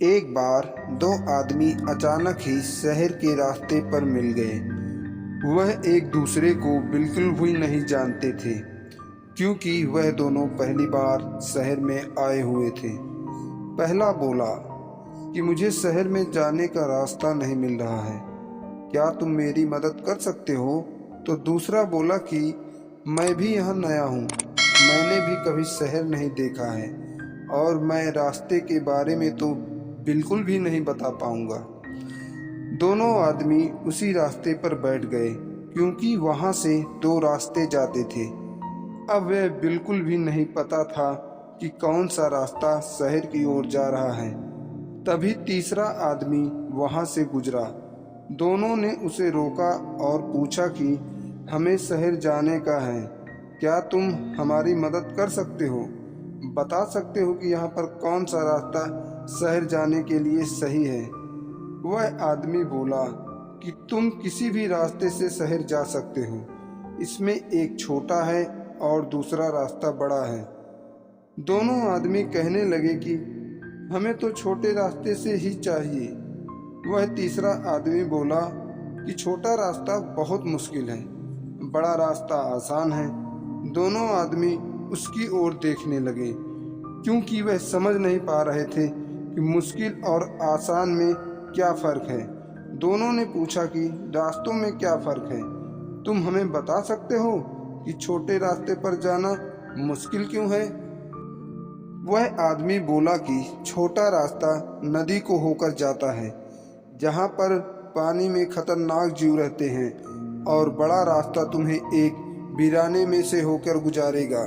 एक बार दो आदमी अचानक ही शहर के रास्ते पर मिल गए। वह एक दूसरे को बिल्कुल भी नहीं जानते थे, क्योंकि वह दोनों पहली बार शहर में आए हुए थे। पहला बोला कि मुझे शहर में जाने का रास्ता नहीं मिल रहा है, क्या तुम मेरी मदद कर सकते हो? तो दूसरा बोला कि मैं भी यहाँ नया हूँ, मैंने भी कभी शहर नहीं देखा है और मैं रास्ते के बारे में तो बिल्कुल भी नहीं बता पाऊंगा। दोनों आदमी उसी रास्ते पर बैठ गए, क्योंकि वहाँ से दो रास्ते जाते थे। अब वह बिल्कुल भी नहीं पता था कि कौन सा रास्ता शहर की ओर जा रहा है। तभी तीसरा आदमी वहाँ से गुजरा। दोनों ने उसे रोका और पूछा कि हमें शहर जाने का है, क्या तुम हमारी मदद कर सकते हो? बता सकते हो कि यहाँ पर कौन सा रास्ता शहर जाने के लिए सही है? वह आदमी बोला कि तुम किसी भी रास्ते से शहर जा सकते हो, इसमें एक छोटा है और दूसरा रास्ता बड़ा है। दोनों आदमी कहने लगे कि हमें तो छोटे रास्ते से ही चाहिए। वह तीसरा आदमी बोला कि छोटा रास्ता बहुत मुश्किल है, बड़ा रास्ता आसान है। दोनों आदमी उसकी ओर देखने लगे, क्योंकि वह समझ नहीं पा रहे थे कि मुश्किल और आसान में क्या फ़र्क है। दोनों ने पूछा कि रास्तों में क्या फ़र्क है? तुम हमें बता सकते हो कि छोटे रास्ते पर जाना मुश्किल क्यों है? वह आदमी बोला कि छोटा रास्ता नदी को होकर जाता है, जहाँ पर पानी में खतरनाक जीव रहते हैं, और बड़ा रास्ता तुम्हें एक वीराने में से होकर गुजारेगा।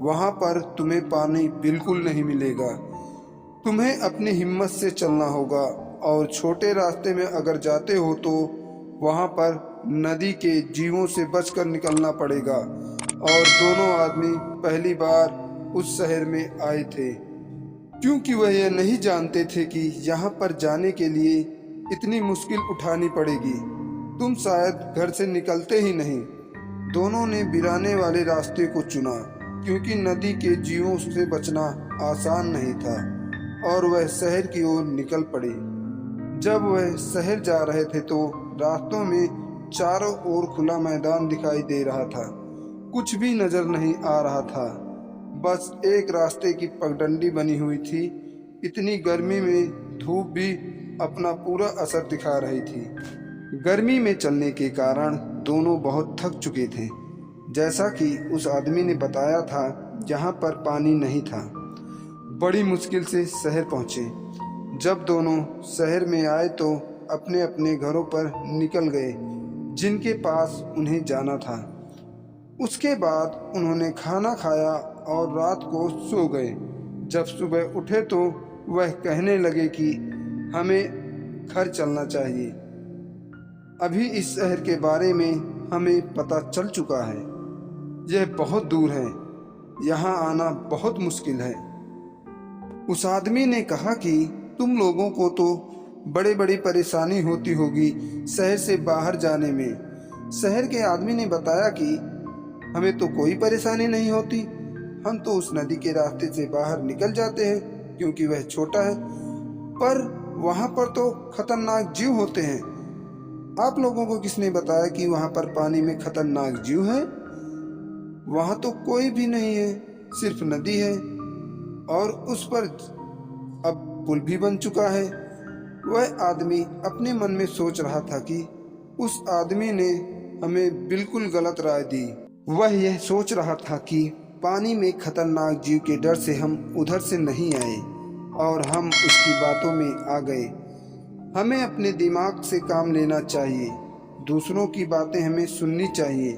वहाँ पर तुम्हें पानी बिल्कुल नहीं मिलेगा। तुम्हें अपनी हिम्मत से चलना होगा, और छोटे रास्ते में अगर जाते हो तो वहाँ पर नदी के जीवों से बचकर निकलना पड़ेगा। और दोनों आदमी पहली बार उस शहर में आए थे, क्योंकि वह यह नहीं जानते थे कि यहाँ पर जाने के लिए इतनी मुश्किल उठानी पड़ेगी। तुम शायद घर से निकलते ही नहीं। दोनों ने वीराने वाले रास्ते को चुना, क्योंकि नदी के जीवों से बचना आसान नहीं था, और वह शहर की ओर निकल पड़े। जब वह शहर जा रहे थे तो रास्तों में चारों ओर खुला मैदान दिखाई दे रहा था। कुछ भी नजर नहीं आ रहा था, बस एक रास्ते की पगडंडी बनी हुई थी। इतनी गर्मी में धूप भी अपना पूरा असर दिखा रही थी। गर्मी में चलने के कारण दोनों बहुत थक चुके थे, जैसा कि उस आदमी ने बताया था, जहाँ पर पानी नहीं था। बड़ी मुश्किल से शहर पहुँचे। जब दोनों शहर में आए तो अपने अपने घरों पर निकल गए, जिनके पास उन्हें जाना था। उसके बाद उन्होंने खाना खाया और रात को सो गए। जब सुबह उठे तो वह कहने लगे कि हमें घर चलना चाहिए। अभी इस शहर के बारे में हमें पता चल चुका है, यह बहुत दूर है, यहाँ आना बहुत मुश्किल है। उस आदमी ने कहा कि तुम लोगों को तो बड़ी बड़ी परेशानी होती होगी शहर से बाहर जाने में। शहर के आदमी ने बताया कि हमें तो कोई परेशानी नहीं होती, हम तो उस नदी के रास्ते से बाहर निकल जाते हैं, क्योंकि वह छोटा है, पर वहाँ पर तो खतरनाक जीव होते हैं। आप लोगों को किसने बताया कि वहाँ पर पानी में खतरनाक जीव है? वहाँ तो कोई भी नहीं है, सिर्फ नदी है, और उस पर अब पुल भी बन चुका है। वह आदमी अपने मन में सोच रहा था कि उस आदमी ने हमें बिल्कुल गलत राय दी। वह यह सोच रहा था कि पानी में खतरनाक जीव के डर से हम उधर से नहीं आए और हम उसकी बातों में आ गए। हमें अपने दिमाग से काम लेना चाहिए, दूसरों की बातें हमें सुननी चाहिए।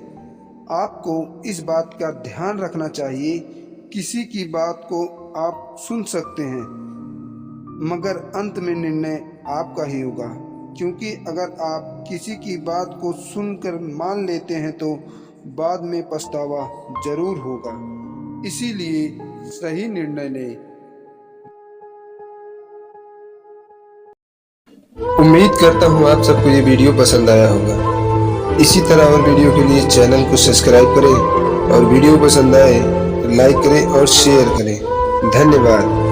आपको इस बात का ध्यान रखना चाहिए, किसी की बात को आप सुन सकते हैं, मगर अंत में निर्णय आपका ही होगा, क्योंकि अगर आप किसी की बात को सुनकर मान लेते हैं तो बाद में पछतावा जरूर होगा। इसीलिए सही निर्णय लें। उम्मीद करता हूँ आप सबको ये वीडियो पसंद आया होगा। इसी तरह और वीडियो के लिए चैनल को सब्सक्राइब करें, और वीडियो पसंद आए तो लाइक करें और शेयर करें। धन्यवाद।